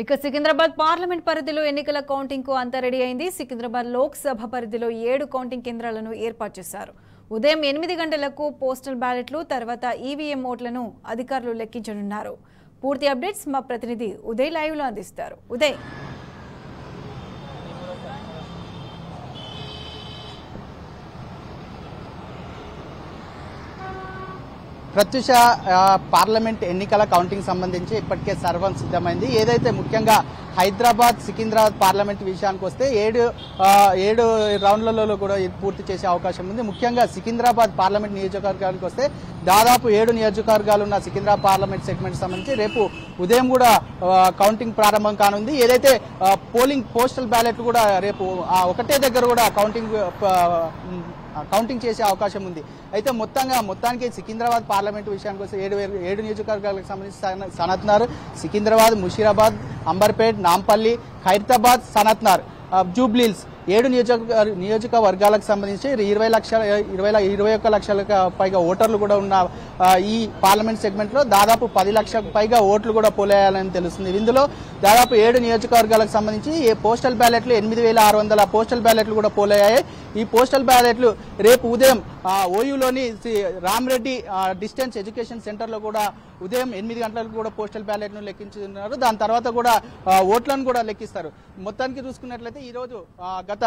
ఇక సికింద్రాబాద్ పార్లమెంట్ పరిధిలో ఎన్నికల కౌంటింగ్ కు అంతా రెడీ అయింది. సికింద్రాబాద్ లోక్సభ పరిధిలో 7 కౌంటింగ్ కేంద్రాలను ఏర్పాటు చేశారు. ఉదయం 8 గంటలకు పోస్టల్ బ్యాలెట్లు, తర్వాత ఈవీఎం ఓట్లను అధికారులు లెక్కించనున్నారు. పూర్తి అప్డేట్స్ మా ప్రతినిధి ఉదయ్ లైవ్ లో అందిస్తారు. ఉదయ్, ప్రత్యుష పార్లమెంట్ ఎన్నికల కౌంటింగ్ సంబంధించి ఇప్పటికే సర్వం సిద్ధమైంది. ఏదైతే ముఖ్యంగా హైదరాబాద్ సికింద్రాబాద్ పార్లమెంట్ విషయానికి వస్తే ఏడు రౌండ్లలో కూడా పూర్తి చేసే అవకాశం ఉంది. ముఖ్యంగా సికింద్రాబాద్ పార్లమెంట్ నియోజకవర్గానికి వస్తే దాదాపు 7 నియోజకవర్గాలు ఉన్న సికింద్రాబాద్ పార్లమెంట్ సెగ్మెంట్ సంబంధించి రేపు ఉదయం కూడా కౌంటింగ్ ప్రారంభం కానుంది. ఏదైతే పోస్టల్ బ్యాలెట్ కూడా రేపు ఒకటే దగ్గర కూడా కౌంటింగ్ చేసే అవకాశం ఉంది. అయితే మొత్తానికి సికింద్రాబాద్ పార్లమెంట్ విషయానికి వస్తే 7 నియోజకవర్గాలకు సంబంధించి సనత్నగర్, సికింద్రాబాద్, ముషీరాబాద్, అంబర్పేట్, నాంపల్లి, ఖైరతాబాద్, సనత్నగర్, జూబ్లీహిల్స్ 7 నియోజకవర్గాలకు సంబంధించి 21 లక్షలకు పైగా ఓటర్లు కూడా ఉన్న ఈ పార్లమెంట్ సెగ్మెంట్ లో దాదాపు 10 లక్షలకు పైగా ఓట్లు కూడా పోలేయాలని తెలుస్తుంది. ఇందులో దాదాపు 7 నియోజకవర్గాలకు సంబంధించి పోస్టల్ బ్యాలెట్లు 8600 పోస్టల్ బ్యాలెట్లు కూడా పోలయ్యాయి. ఈ పోస్టల్ బ్యాలెట్లు రేపు ఉదయం ఓయూలోని రామరెడ్డి డిస్టెన్స్ ఎడ్యుకేషన్ సెంటర్ లో కూడా ఉదయం 8 గంటలకు కూడా పోస్టల్ బ్యాలెట్ ను లెక్కించుతున్నారు. దాని తర్వాత కూడా ఓట్లను కూడా లెక్కిస్తారు. మొత్తానికి చూసుకున్నట్లయితే ఈ రోజు గత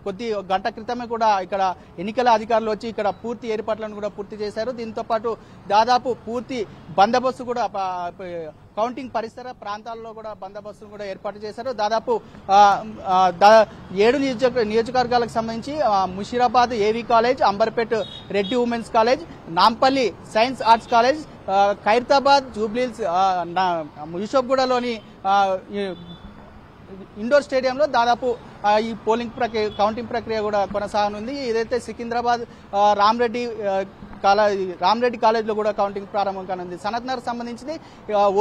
కొద్ది గంట క్రితమే కూడా ఇక్కడ ఎన్నికల అధికారులు వచ్చి ఇక్కడ పూర్తి ఏర్పాట్లను కూడా పూర్తి చేశారు. దీంతో పాటు దాదాపు పూర్తి బందోబస్తు కూడా కౌంటింగ్ పరిసర ప్రాంతాల్లో కూడా బందోబస్తును కూడా ఏర్పాటు చేశారు. దాదాపు 7 నియోజకవర్గాలకు సంబంధించి Musheerabad AV college, Amberpet Reddy women's college, Nampally science arts college, Khairatabad, Jubilee Hills, యూసఫ్గూడలోని ఇండోర్ స్టేడియంలో దాదాపు ఈ కౌంటింగ్ ప్రక్రియ కూడా కొనసాగనుంది. ఏదైతే సికింద్రాబాద్ రామరెడ్డి కాలేజ్ లో కూడా కౌంటింగ్ ప్రారంభం కానుంది. సనత్నగర్ సంబంధించి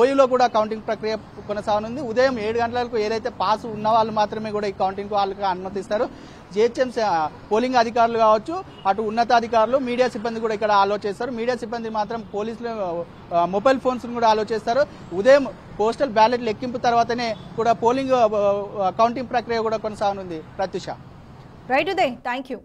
ఓయూలో కూడా కౌంటింగ్ ప్రక్రియ కొనసాగనుంది. ఉదయం 7 గంటలకు ఏదైతే పాస్ ఉన్న వాళ్ళు మాత్రమే కూడా ఈ కౌంటింగ్ వాళ్ళకి అనుమతిస్తారు. జిహెచ్ఎంసీ పోలింగ్ అధికారులు కావచ్చు, అటు ఉన్నతాధికారులు, మీడియా సిబ్బంది కూడా ఇక్కడ అలో చేస్తారు. మీడియా సిబ్బంది మాత్రం పోలీసులు మొబైల్ ఫోన్స్ కూడా అలో చేస్తారు. ఉదయం పోస్టల్ బ్యాలెట్ లెక్కింపు తర్వాతనే కూడా కౌంటింగ్ ప్రక్రియ కూడా కొనసాగనుంది. Pratyusha. Right Uday, thank you.